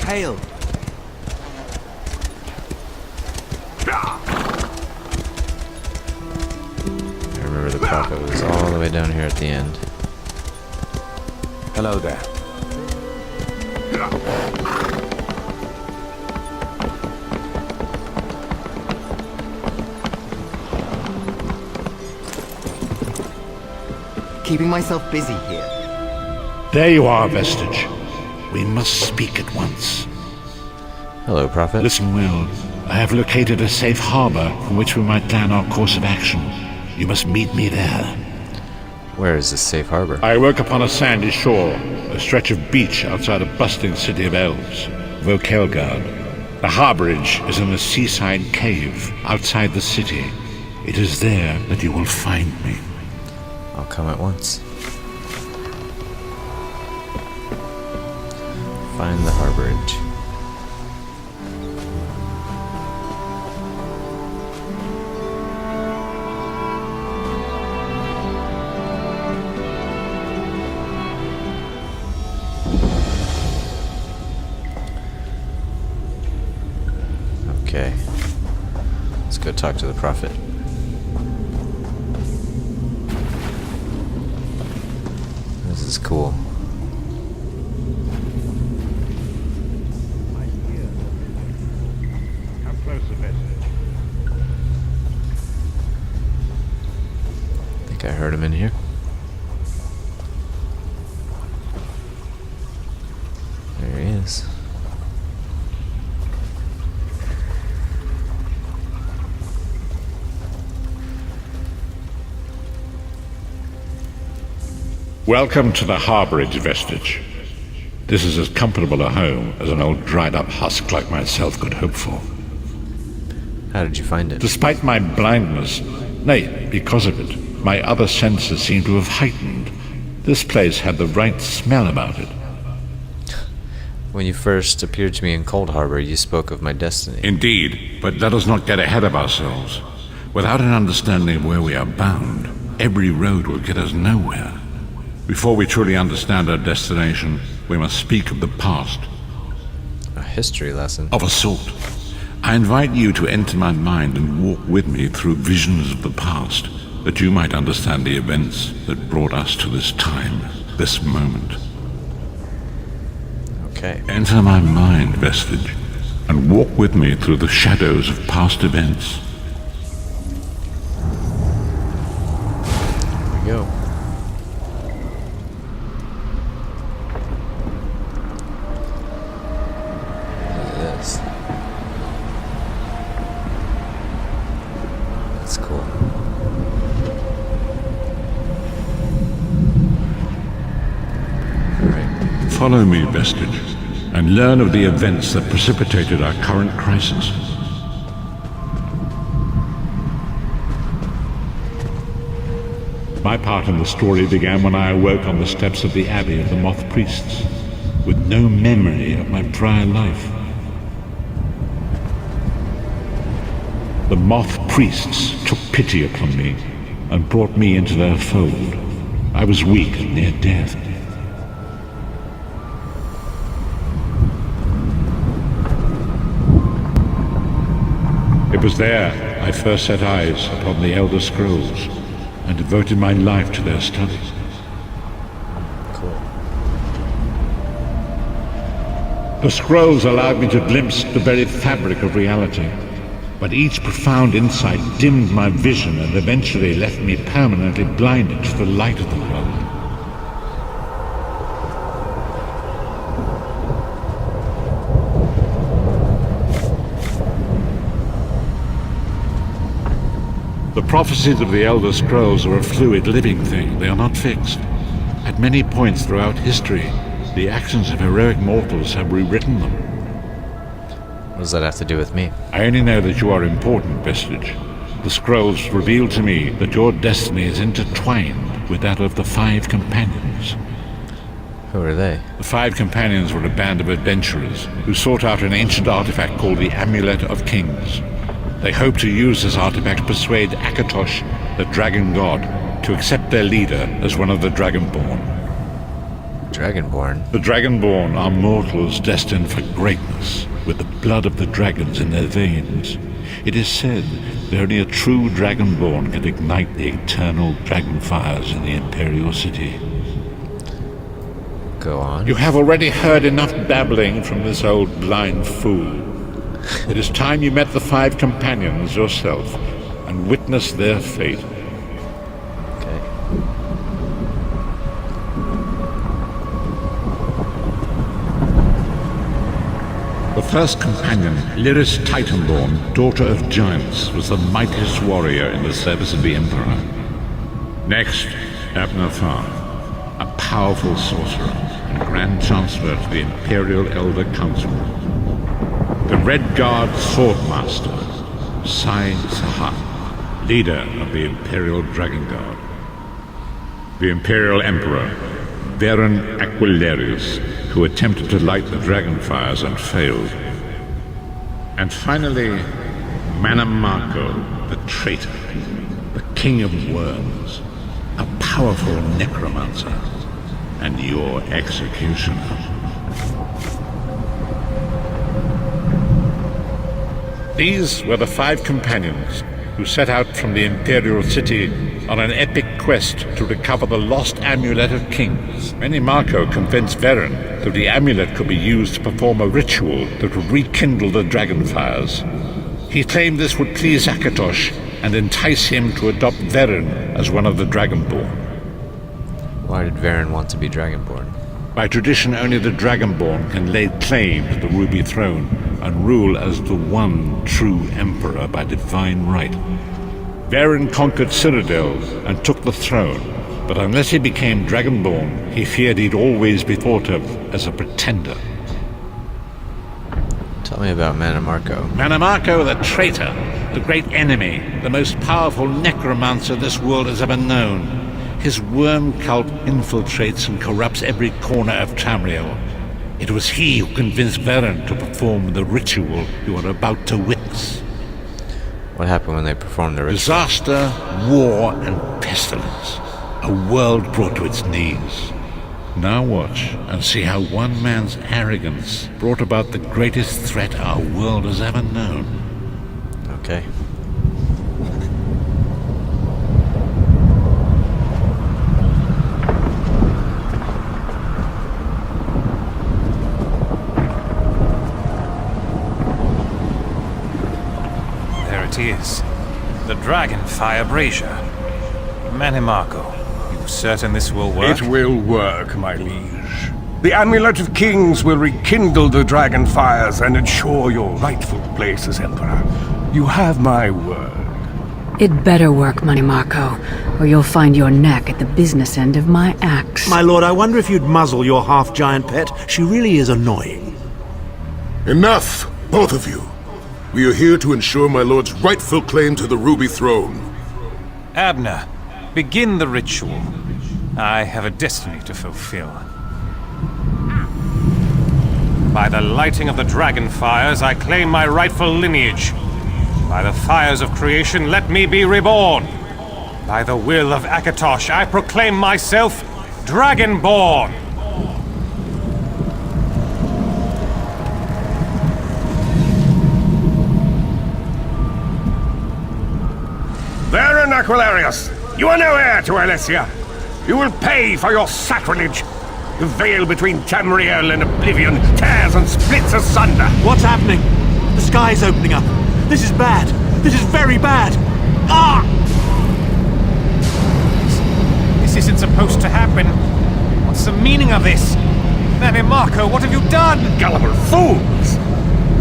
hail. I remember the prophet was all the way down here at the end. Hello there. Keeping myself busy here. There you are, Vestige. We must speak at once. Hello, prophet. Listen well. I have located a safe harbor from which we might plan our course of action. You must meet me there. Where is this safe harbor? I work upon a sandy shore, a stretch of beach outside a bustling city of elves, Recollection. The harborage is in a seaside cave outside the city. It is there that you will find me. I'll come at once. Find the harborage. Okay. Let's go talk to the prophet. This is cool. Come closer, Vestige. I think I heard him in here. There he is. Welcome to the harborage, Vestige. This is as comfortable a home as an old dried-up husk like myself could hope for. How did you find it? Despite my blindness, nay, because of it, my other senses seem to have heightened. This place had the right smell about it. When you first appeared to me in Cold Harbor, you spoke of my destiny. Indeed, but let us not get ahead of ourselves. Without an understanding of where we are bound, every road will get us nowhere. Before we truly understand our destination, we must speak of the past. A history lesson. Of a sort. I invite you to enter my mind and walk with me through visions of the past, that you might understand the events that brought us to this time, this moment. Okay. Enter my mind, Vestige, and walk with me through the shadows of past events. Here we go. Look at this. That's cool. Alright. Follow me, Vestige, and learn of the events that precipitated our current crisis. My part in the story began when I awoke on the steps of the Abbey of the Moth Priests, with no memory of my prior life. The Moth Priests took pity upon me and brought me into their fold. I was weak and near death. It was there I first set eyes upon the Elder Scrolls and devoted my life to their studies. Cool. The scrolls allowed me to glimpse the very fabric of reality, but each profound insight dimmed my vision and eventually left me permanently blinded to the light of the world. The prophecies of the Elder Scrolls are a fluid, living thing. They are not fixed. At many points throughout history, the actions of heroic mortals have rewritten them. What does that have to do with me? I only know that you are important, Vestige. The scrolls reveal to me that your destiny is intertwined with that of the Five Companions. Who are they? The Five Companions were a band of adventurers who sought out an ancient artifact called the Amulet of Kings. They hoped to use this artifact to persuade Akatosh the Dragon God to accept their leader as one of the Dragonborn. Dragonborn? The Dragonborn are mortals destined for greatness, with the blood of the dragons in their veins. It is said that only a true Dragonborn can ignite the eternal dragon fires in the Imperial City. Go on. You have already heard enough babbling from this old blind fool. It is time you met the 5 companions yourself and witnessed their fate. Okay. The first companion, Lyris Titanborn, daughter of giants, was the mightiest warrior in the service of the Emperor. Next, Abner Thar, a powerful sorcerer and Grand Chancellor to the Imperial Elder Council. The Red Guard Swordmaster, Sai Sahat, leader of the Imperial Dragon God. The Imperial Emperor, Baron Aquilarius, who attempted to light the dragon fires and failed. And finally, Manamako, the traitor, the King of Worms, a powerful necromancer, and your executioner. These were the 5 companions who set out from the Imperial City on an epic quest to recover the lost Amulet of Kings. Manamako convinced Varen that the amulet could be used to perform a ritual that would rekindle the dragon fires. He claimed this would please Akatosh and entice him to adopt Varen as one of the Dragonborn. Why did Varen want to be Dragonborn? By tradition, only the Dragonborn can lay claim to the Ruby Throne and rule as the one true Emperor by divine right. Varen conquered Cyrodiil and took the throne, but unless he became Dragonborn, he feared he'd always be thought of as a pretender. Tell me about Manamako. Manamako the traitor, the great enemy, the most powerful necromancer this world has ever known. His worm cult infiltrates and corrupts every corner of Tamriel. It was he who convinced Varen to perform the ritual you are about to witness. What happened when they performed the ritual? Disaster, war, and pestilence. A world brought to its knees. Now watch and see how one man's arrogance brought about the greatest threat our world has ever known. Okay. There it is. The Dragonfire Brazier. Manamako, you certain this will work? It will work, my liege. The Amulet of Kings will rekindle the dragon fires and ensure your rightful place as Emperor. You have my word. It better work, Manamako, or you'll find your neck at the business end of my axe. My lord, I wonder if you'd muzzle your half-giant pet. She really is annoying. Enough, both of you. We are here to ensure my lord's rightful claim to the Ruby Throne. Abner, begin the ritual. I have a destiny to fulfill. By the lighting of the dragon fires, I claim my rightful lineage. By the fires of creation, let me be reborn. By the will of Akatosh, I proclaim myself Dragonborn. Baron Aquilarius, you are no heir to Alessia. You will pay for your sacrilege. The veil between Tamriel and Oblivion tears and splits asunder. What's happening? The sky's opening up. This is bad. This is very bad. Ah! This isn't supposed to happen. What's the meaning of this? Manamako, what have you done? Gullible fools!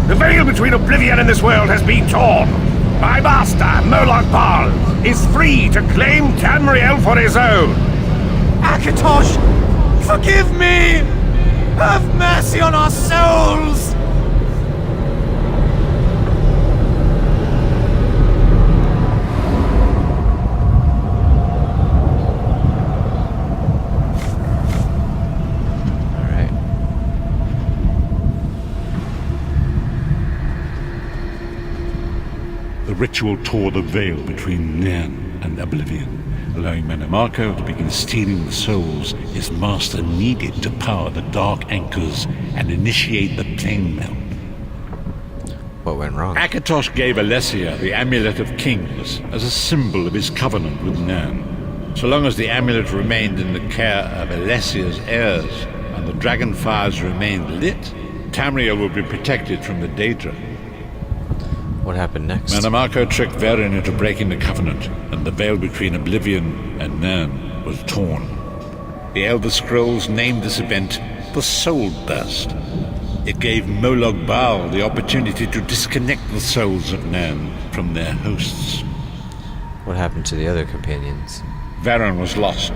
The veil between Oblivion and this world has been torn. My master, Moloch Bal, is free to claim Tamriel for his own. Akatosh, forgive me! Have mercy on our souls! The ritual tore the veil between Nairn and Oblivion, allowing Menamarco to begin stealing the souls his master needed to power the Dark Anchors and initiate the plane melt. What went wrong? Akatosh gave Alessia the Amulet of Kings as a symbol of his covenant with Nan. So long as the amulet remained in the care of Alessia's heirs and the dragon fires remained lit, Tamriel would be protected from the Daedra. What happened next? Menamarco tricked Varen into breaking the covenant, and the veil between Oblivion and Nan was torn. The Elder Scrolls named this event the Soul Burst. It gave Molag Bal the opportunity to disconnect the souls of Nan from their hosts. What happened to the other companions? Varen was lost.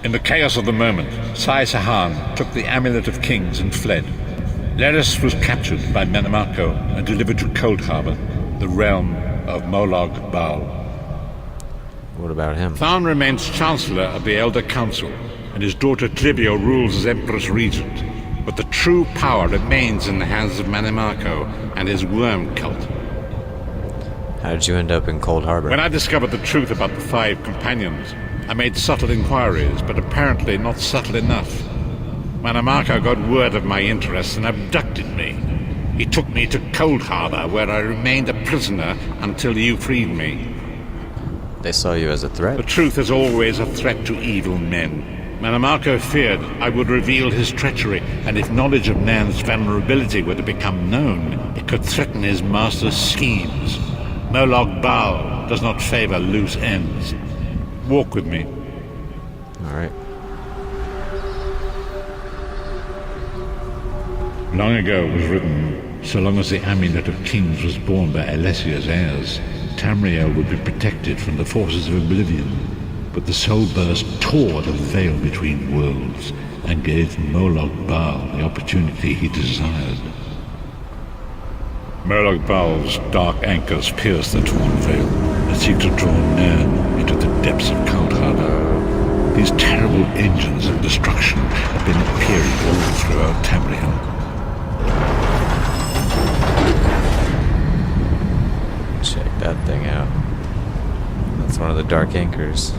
In the chaos of the moment, Sai Sahan took the Amulet of Kings and fled. Leris was captured by Menamarco and delivered to Cold Harbor, the realm of Molag Bal. What about him? Tharn remains Chancellor of the Elder Council, and his daughter Clivio rules as Empress Regent. But the true power remains in the hands of Menamarco and his worm cult. How did you end up in Cold Harbor? When I discovered the truth about the 5 companions, I made subtle inquiries, but apparently not subtle enough. Menamarco got word of my interests and abducted me. He took me to Cold Harbor, where I remained a prisoner until you freed me. They saw you as a The threat? truth is always a threat to evil men. Menamarco feared I would reveal his treachery, and if knowledge of Nan's vulnerability were to become known, it could threaten his master's schemes. Molag Bal does not favor loose ends. Walk with me. Alright. Long ago it was written, so long as the Amulet of Kings was borne by Alessia's heirs, Tamriel would be protected from the forces of Oblivion. But the Soul Burst tore the veil between worlds and gave Molag Bal the opportunity he desired. Molag Bal's dark anchors pierce the torn veil and seek to draw Nan into the depths of Cold Harbor. These terrible engines of destruction have been appearing all throughout Tamriel. Check that thing out. That's one of the dark anchors.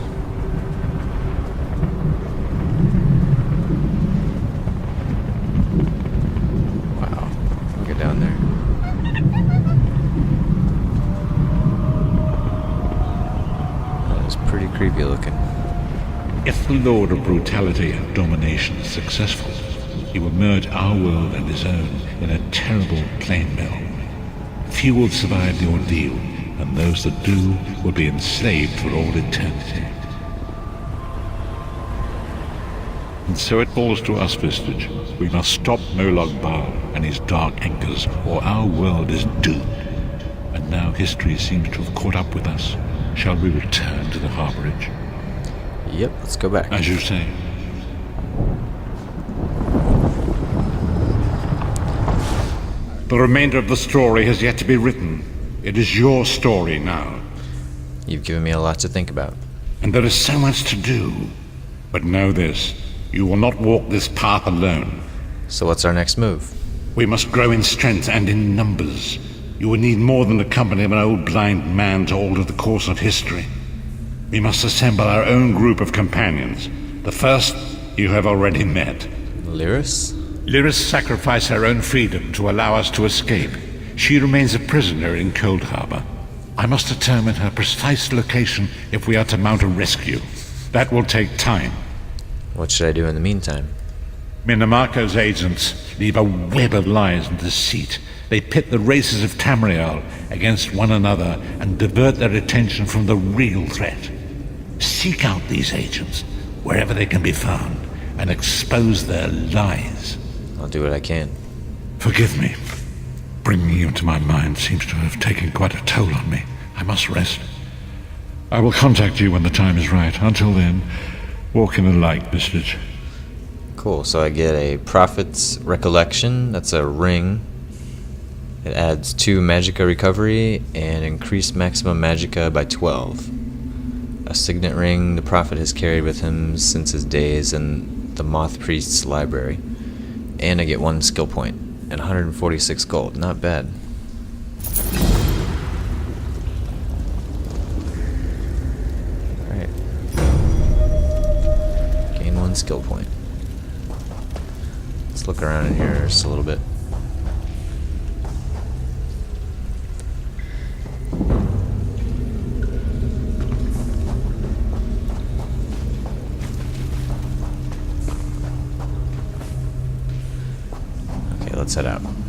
Wow. Look at down there. That is pretty creepy looking. If the Lord of Brutality and Domination is successful, he will merge our world and his own in a terrible plane melt. Few will survive the ordeal, and those that do will be enslaved for all eternity. And so it falls to us, Vistage. We must stop Molag Bal and his dark anchors, or our world is doomed. And now history seems to have caught up with us. Shall we return to the harborage? Yep, let's go back. As you say. The remainder of the story has yet to be written. It is your story now. You've given me a lot to think about. And there is so much to do. But know this, you will not walk this path alone. So what's our next move? We must grow in strength and in numbers. You will need more than the company of an old blind man to alter the course of history. We must assemble our own group of companions. The first you have already met. Lyris? Lyris sacrificed her own freedom to allow us to escape. She remains a prisoner in Cold Harbor. I must determine her precise location if we are to mount a rescue. That will take time. What should I do in the meantime? Menamarco's agents leave a web of lies and deceit. They pit the races of Tamriel against one another and divert their attention from the real threat. Seek out these agents, wherever they can be found, and expose their lies. I'll do what I can. Forgive me. Bringing you into my mind seems to have taken quite a toll on me. I must rest. I will contact you when the time is right. Until then, walk in the light, Vistage. Cool, so I get a Prophet's Recollection. That's a ring. It adds 2 Magicka recovery and increased maximum Magicka by 12. A signet ring the Prophet has carried with him since his days in the Moth Priest's library. And I get 1 skill point and 146 gold. Not bad. Alright. 1 skill point. Let's look around in here just a little bit. Okay, let's head out.